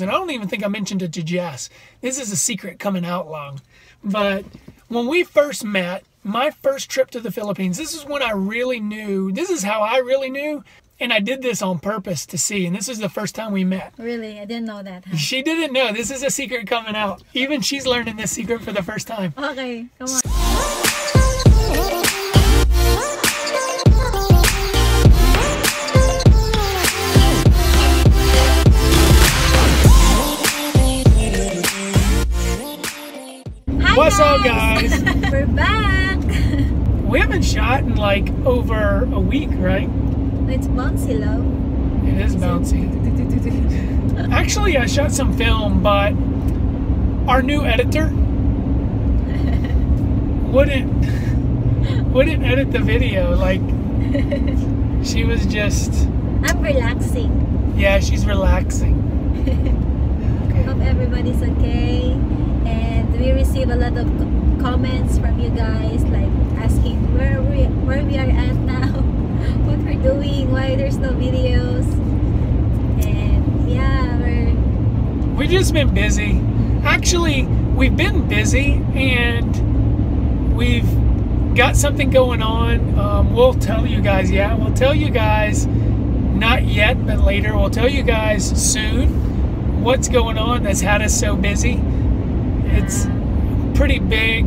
And I don't even think I mentioned it to Jess. This is a secret coming out long. But when we first met, my first trip to the Philippines, this is when I really knew, this is how I really knew, and I did this on purpose to see, and this is the first time we met. Really? I didn't know that, huh? She didn't know. This is a secret coming out. Even she's learning this secret for the first time. Okay, come on. What's up, guys? We're back. We haven't shot in like over a week, right? It's bouncy, love. It is bouncy. Actually, I shot some film, but our new editor wouldn't edit the video. Like, she was just... I'm relaxing. Yeah, she's relaxing. Okay. Hope everybody's okay. And we receive a lot of comments from you guys, like asking where we are at now, what we're doing, why there's no videos. And yeah, we've just been busy. Actually, we've been busy, and we've got something going on. We'll tell you guys. Yeah, we'll tell you guys. Not yet, but later. We'll tell you guys soon what's going on that's had us so busy. It's pretty big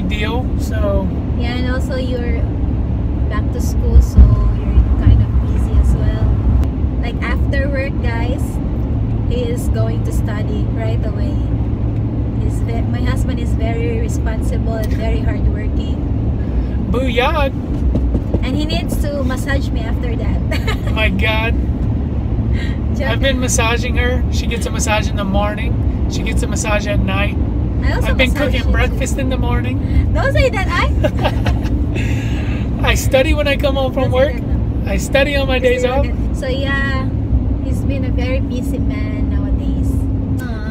deal. So yeah, and also you're back to school, so you're kind of busy as well. Like after work, guys, he is going to study right away. My husband is very responsible and very hardworking. Booyah! And he needs to massage me after that. My God. I've been massaging her. She gets a massage in the morning. She gets a massage at night. I've been cooking breakfast in the morning. Don't say that, I study when I come home from work. I study on my days off. So yeah, he's been a very busy man nowadays.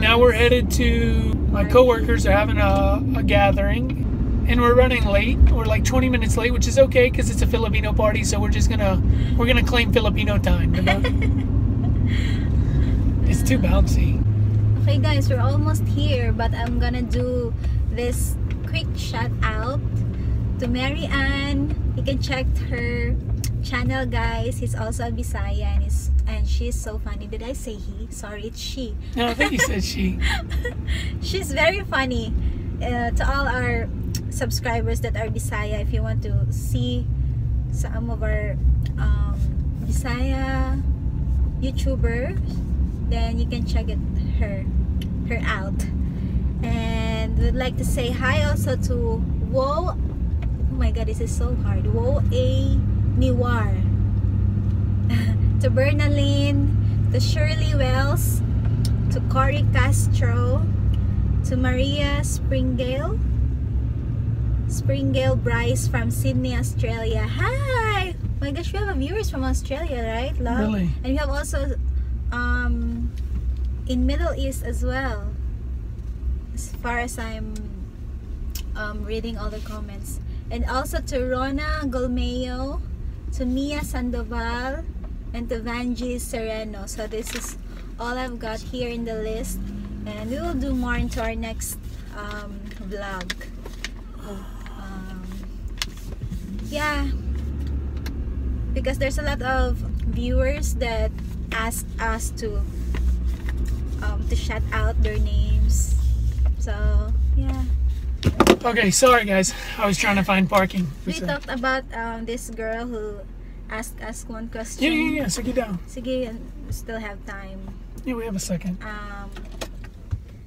Now we're headed to, my coworkers are having a gathering, and we're running late. We're like 20 minutes late, which is okay because it's a Filipino party. So we're gonna claim Filipino time. You know? It's too bouncy. Okay guys, we're almost here, but I'm gonna do this quick shout out to Mary Ann. You can check her channel, guys. He's also a Bisaya, and she's so funny. Did I say he? Sorry, it's she. No, I think you said she. She's very funny. To all our subscribers that are Bisaya, if you want to see some of our Bisaya YouTubers, then you can check her out. And we'd like to say hi also to oh my God, this is so hard. Wo A Niwar, to Bernalyn, to Shirley Wells, to Cory Castro, to Maria Springale Bryce from Sydney, Australia. Hi! Oh my gosh, we have viewers from Australia, right, love? Really? And we have also in Middle East as well, as far as I'm reading all the comments. And also to Rona Golmeo, to Mia Sandoval, and to Vanji Sereno. So this is all I've got here in the list, and we will do more into our next vlog. Yeah, because there's a lot of viewers that ask us to shout out their names. So yeah. Okay, sorry guys. I was trying to find parking. We talked about this girl who asked us one question. Yeah. Sige down. Sige, we still have time. Yeah, we have a second.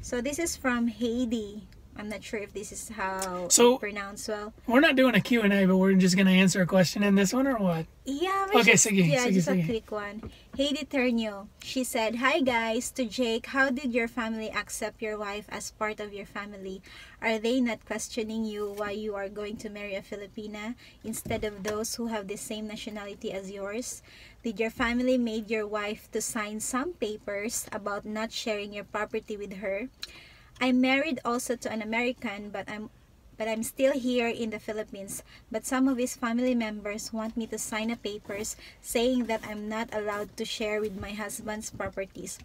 So this is from Heidi. I'm not sure if this is how pronounced well. We're not doing a Q&A, but we're just going to answer a question in this one, or what? Yeah. Okay, sige. Just a quick one. Heidi Ternio, she said, "Hi guys, to Jake, how did your family accept your wife as part of your family? Are they not questioning you why you are going to marry a Filipina instead of those who have the same nationality as yours? Did your family made your wife to sign some papers about not sharing your property with her? I'm married also to an American, but I'm still here in the Philippines. But some of his family members want me to sign a papers saying that I'm not allowed to share with my husband's properties.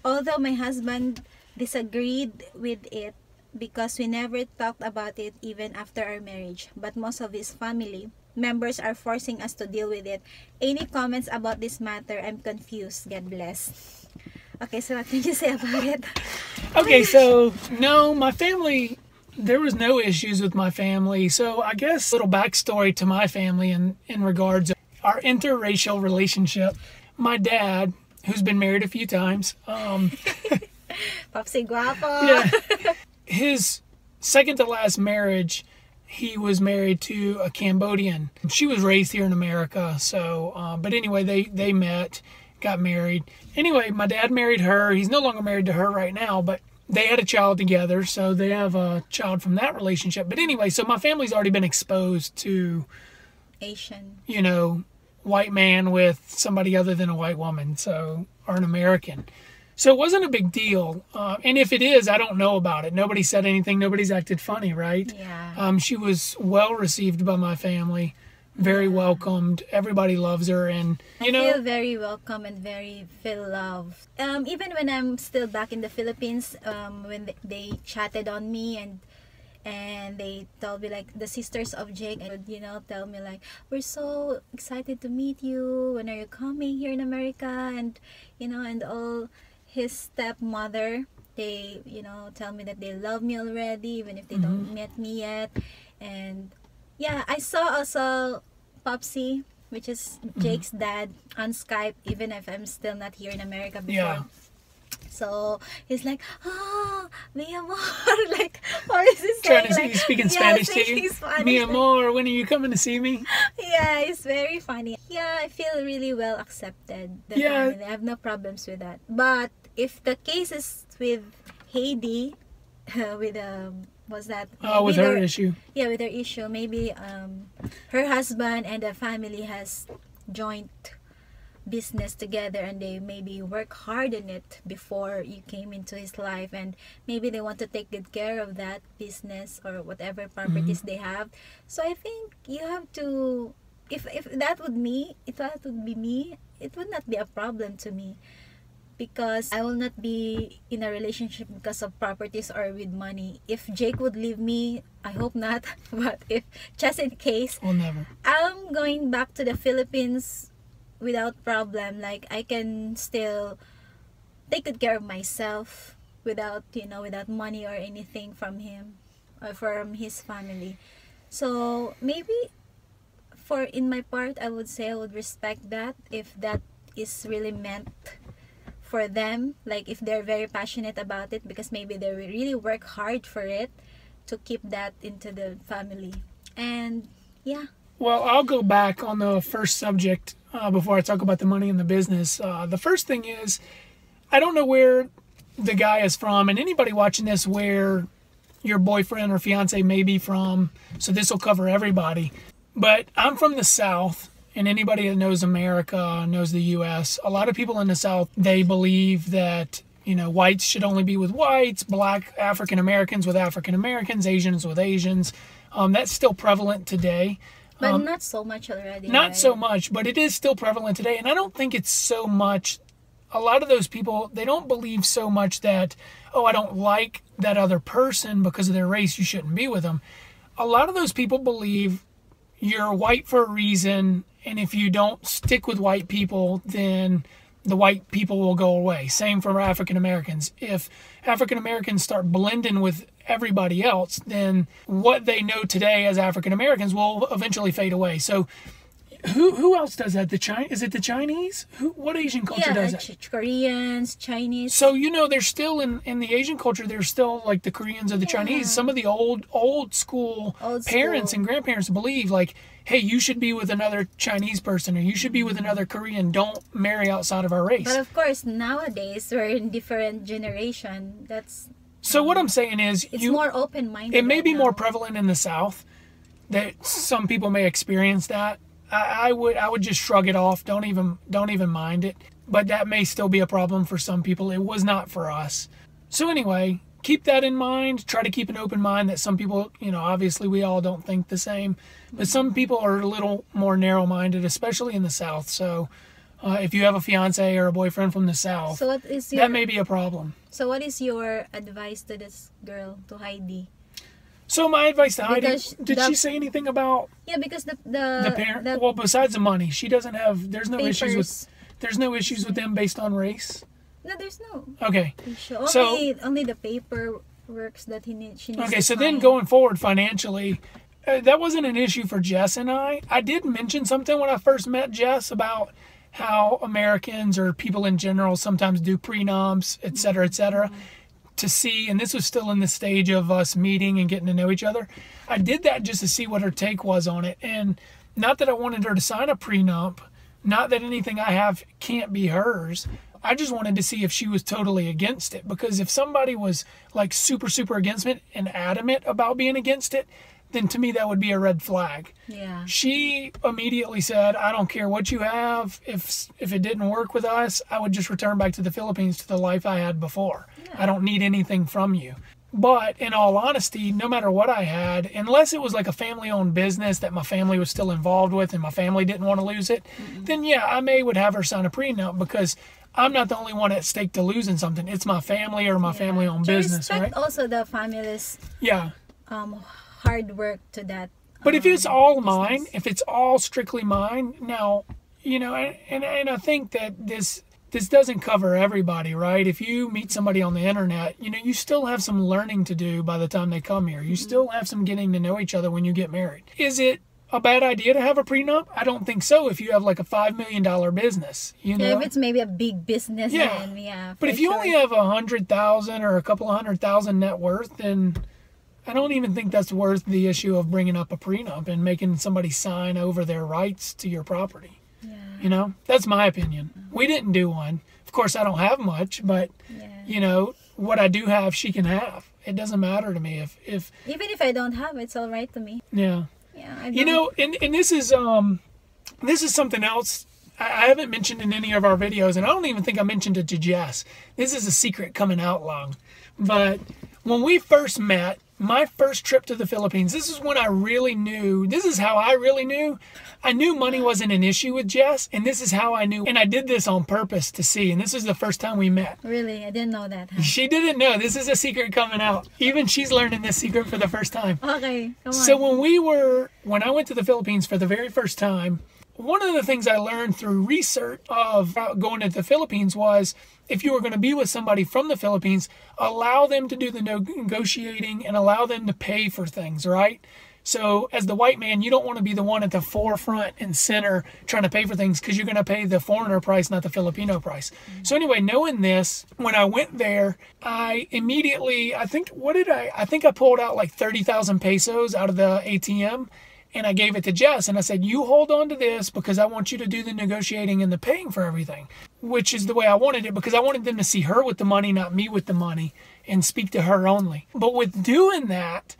Although my husband disagreed with it because we never talked about it even after our marriage, but most of his family members are forcing us to deal with it. Any comments about this matter? I'm confused. God bless. Okay, so what can you say about it? Okay, so no, my family, there was no issues with my family. So I guess a little backstory to my family in regards to our interracial relationship. My dad, who's been married a few times, Popsi guapo. yeah, his second to last marriage, he was married to a Cambodian. She was raised here in America. So, but anyway, they met, got married. Anyway, my dad married her. He's no longer married to her right now, but they had a child together. So they have a child from that relationship. But anyway, so my family's already been exposed to Asian. You know, white man with somebody other than a white woman, so, or an American. So it wasn't a big deal. And if it is, I don't know about it. Nobody said anything. Nobody's acted funny, right? Yeah. She was well received by my family, very welcomed. Everybody loves her, and you know, I feel very welcome and very feel loved. Even when I'm still back in the Philippines, when they chatted on me and they told me, like, the sisters of Jake, and you know, tell me like, we're so excited to meet you. When are you coming here in America? And you know, and all his stepmother, they, you know, tell me that they love me already, even if they don't met me yet. And yeah, I saw also Popsy, which is Jake's dad, on Skype, even if I'm still not here in America before. Yeah. So he's like, oh, mi amor, like, or is he trying saying, to like, he's speaking yeah, Spanish to speaking you. Spanish, Mi like, amor, when are you coming to see me? yeah, it's very funny. Yeah, I feel really well accepted. The Yeah. family. I have no problems with that. But if the case is with Heidi, with was that? Oh, with maybe her their- issue. Yeah, with her issue, maybe her husband and the family has joint business together, and they maybe work hard in it before you came into his life, and maybe they want to take good care of that business or whatever properties they have. So I think you have to, if that would be me, it would not be a problem to me, because I will not be in a relationship because of properties or with money. If Jake would leave me, I hope not, but if just in case, Well, never. I'm going back to the Philippines without problem. Like, I can still take good care of myself without, you know, without money or anything from him or from his family. So maybe in my part, I would say I would respect that if that is really meant for them, like if they're very passionate about it, because maybe they really work hard for it to keep that into the family. And yeah. Well, I'll go back on the first subject before I talk about the money in the business. The first thing is, I don't know where the guy is from, and anybody watching this, where your boyfriend or fiance may be from, so this will cover everybody. But I'm from the South, and anybody that knows America, knows the U.S., a lot of people in the South, they believe that, you know, whites should only be with whites, black African Americans with African Americans, Asians with Asians. That's still prevalent today. But not so much already. Not right? so much, but it is still prevalent today. And I don't think it's so much, a lot of those people, they don't believe so much that, oh, I don't like that other person because of their race, you shouldn't be with them. A lot of those people believe you're white for a reason, and if you don't stick with white people, then the white people will go away. Same for African Americans. If African Americans start blending with everybody else, then what they know today as African Americans will eventually fade away. So who else does that? Is it the Chinese? What Asian culture does that? Koreans, Chinese. So, you know, there's still in the Asian culture, there's still like the Koreans or the Chinese. Some of the old school parents and grandparents believe, like, hey, you should be with another Chinese person, or you should be with another Korean. Don't marry outside of our race. But of course, nowadays we're in different generation. So what I'm saying is, it's more open-minded. It may right be now. more prevalent in the South, that some people may experience that. I would just shrug it off. Don't even mind it. But that may still be a problem for some people. It was not for us. So anyway, keep that in mind. Try to keep an open mind that some people, you know, obviously we all don't think the same, but some people are a little more narrow-minded, especially in the South. So If you have a fiance or a boyfriend from the South, So what is that may be a problem. So what is your advice to this girl, to Heidi? So my advice to Heidi, Because did she say anything about Yeah, because the parent? Well, besides the money, she doesn't have. There's no papers. issues with. There's no issues with them based on race. No, there's no Okay. issue. So Only the paper works that she needs. Okay, to so then sign. going forward financially, that wasn't an issue for Jess and I. I did mention something when I first met Jess about how Americans or people in general sometimes do prenups, et cetera, to see, and this was still in the stage of us meeting and getting to know each other. I did that just to see what her take was on it. And not that I wanted her to sign a prenup, not that anything I have can't be hers. I just wanted to see if she was totally against it. Because if somebody was like super against it and adamant about being against it, then to me that would be a red flag. Yeah. She immediately said, I don't care what you have. If it didn't work with us, I would just return back to the Philippines to the life I had before. Yeah. I don't need anything from you. But in all honesty, no matter what I had, unless it was like a family-owned business that my family was still involved with and my family didn't want to lose it, then yeah, I would have her sign a prenup because I'm not the only one at stake to losing something. It's my family or my family-owned business, respect right? also the family's hard work to that. But if it's all business. mine, if it's all strictly mine, now, you know, and I think that this doesn't cover everybody, right? If you meet somebody on the internet, you know, you still have some learning to do by the time they come here. You still have some getting to know each other when you get married. Is it a bad idea to have a prenup? I don't think so if you have like a $5 million business, you know? Yeah, if it's maybe a big business, Yeah. then yeah. But if you only have 100,000 or a couple of 100,000 net worth, then I don't even think that's worth the issue of bringing up a prenup and making somebody sign over their rights to your property. Yeah. You know, that's my opinion. We didn't do one. Of course, I don't have much, but you know, what I do have, she can have. It doesn't matter to me if even if I don't have, it's all right to me. Yeah. Yeah. You know, and this is something else I haven't mentioned in any of our videos, and I don't even think I mentioned it to Jess. This is a secret coming out long. But when we first met, my first trip to the Philippines, this is when I really knew, this is how I really knew. I knew money wasn't an issue with Jess, and this is how I knew. And I did this on purpose to see, and this is the first time we met. Really? I didn't know that. Huh? She didn't know. This is a secret coming out. Even she's learning this secret for the first time. Okay, come on. So when I went to the Philippines for the very first time, one of the things I learned through research of going to the Philippines was if you were going to be with somebody from the Philippines, allow them to do the negotiating and allow them to pay for things, right? So as the white man, you don't want to be the one at the forefront and center trying to pay for things because you're going to pay the foreigner price, not the Filipino price. So anyway, knowing this, when I went there, I immediately, I think I pulled out like 30,000 pesos out of the ATM. And I gave it to Jess and I said, you hold on to this because I want you to do the negotiating and the paying for everything, which is the way I wanted it because I wanted them to see her with the money, not me with the money, and speak to her only. But with doing that,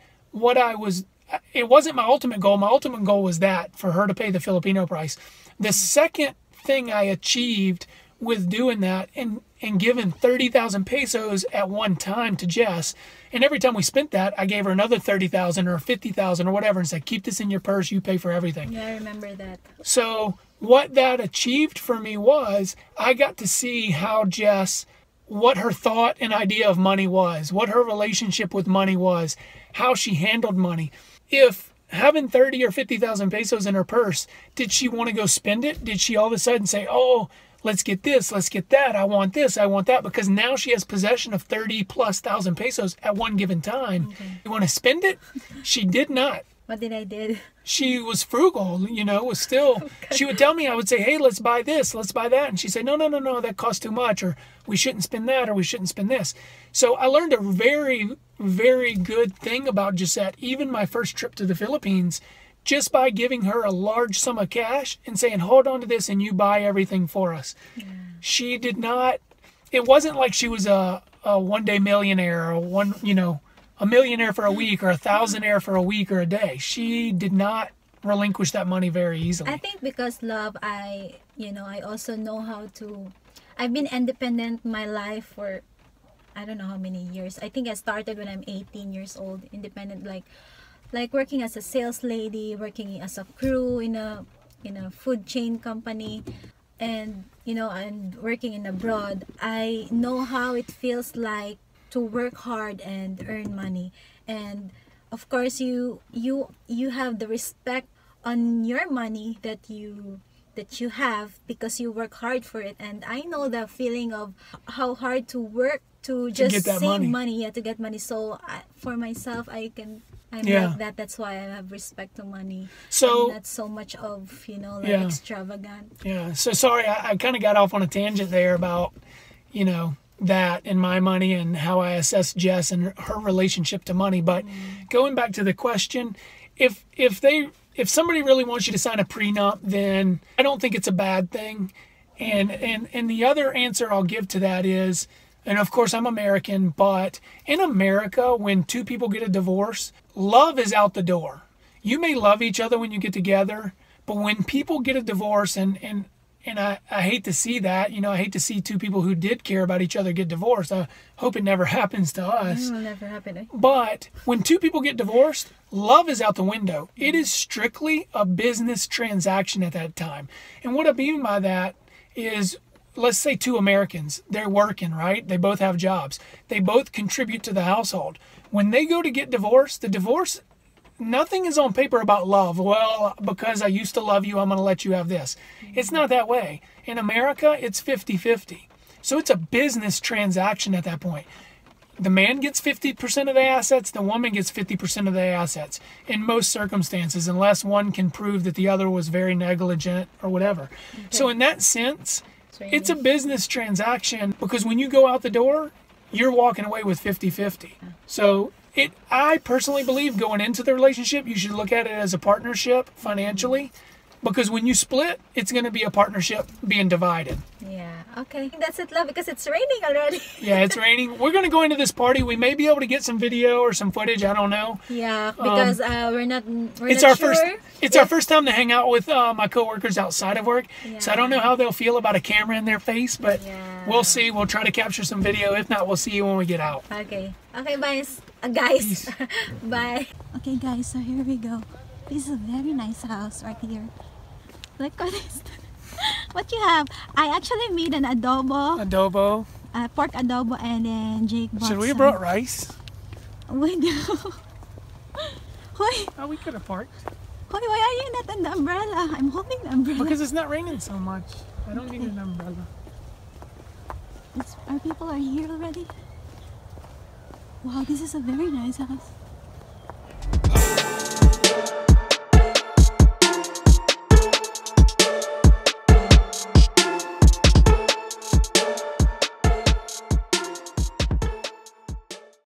it wasn't my ultimate goal. My ultimate goal was that for her to pay the Filipino price. The second thing I achieved with doing that and giving 30,000 pesos at one time to Jess, and every time we spent that, I gave her another 30,000 or 50,000 or whatever and said, keep this in your purse, you pay for everything. Yeah, I remember that. So what that achieved for me was I got to see how Jess, what her thought and idea of money was, what her relationship with money was, how she handled money. If having 30 or 50,000 pesos in her purse, did she want to go spend it? Did she all of a sudden say, oh, let's get this, let's get that, I want this, I want that, because now she has possession of 30,000+ pesos at one given time. Okay. You want to spend it? She did not. What did I did? She was frugal, you know, was still, she would tell me, I would say, hey, let's buy this, let's buy that. And she'd say, no, that costs too much, or we shouldn't spend that, or we shouldn't spend this. So I learned a very, very good thing about Gisette, even my first trip to the Philippines, just by giving her a large sum of cash and saying, hold on to this and you buy everything for us. Yeah. She did not, it wasn't like she was a one-day millionaire or a millionaire for a week or a thousandaire for a week or a day. She did not relinquish that money very easily. I think because love, I also know how to, I've been independent my life for, I don't know how many years. I think I started when I'm 18 years old, independent, like working as a sales lady, working as a crew in a food chain company. and you know, and working in abroad, I know how it feels like to work hard and earn money. And of course, you have the respect on your money that you have because you work hard for it. And I know the feeling of how hard to work to just get that save money. to get money. So for myself, I'm Yeah. like that. That's why I have respect to money. So I'm not so much of, you know, like Yeah. extravagant. Yeah. So sorry, I kind of got off on a tangent there about, you know, that and my money and how I assess Jess and her relationship to money. But going back to the question, if somebody really wants you to sign a prenup, then I don't think it's a bad thing. And the other answer I'll give to that is, and of course I'm American, but in America, when two people get a divorce, love is out the door. You may love each other when you get together, but when people get a divorce, and I hate to see that, you know, I hate to see two people who did care about each other get divorced. I hope it never happens to us. It will never happen. Eh? But when two people get divorced, love is out the window. It is strictly a business transaction at that time. And what I mean by that is, let's say two Americans, they're working, right? They both have jobs. They both contribute to the household. When they go to get divorced, the divorce, nothing is on paper about love. Well, because I used to love you, I'm going to let you have this. It's not that way. In America, it's 50-50. So it's a business transaction at that point. The man gets 50% of the assets, the woman gets 50% of the assets in most circumstances, unless one can prove that the other was very negligent or whatever. Okay. So in that sense, it's a business transaction, because when you go out the door, you're walking away with 50-50. So I personally believe going into the relationship, you should look at it as a partnership financially, because when you split, it's going to be a partnership being divided. Yeah. Okay. That's it, love, because it's raining already. Yeah, it's raining. We're going to go into this party. We may be able to get some video or some footage. I don't know. Yeah, because we're not sure. It's our first time to hang out with my coworkers outside of work. Yeah. So I don't know how they'll feel about a camera in their face, but we'll see. We'll try to capture some video. If not, we'll see you when we get out. Okay. Okay, guys. Guys. Bye. Okay, guys. So here we go. This is a very nice house right here. Look at this. What you have? I actually made an adobo. Adobo. Pork adobo, and then Jake bought Should we have brought rice? We do. Hoy. Oh, we could have parked. Hoy, why are you not on the umbrella? I'm holding the umbrella. Because it's not raining so much. I don't need an umbrella. Our people are here already. Wow, this is a very nice house.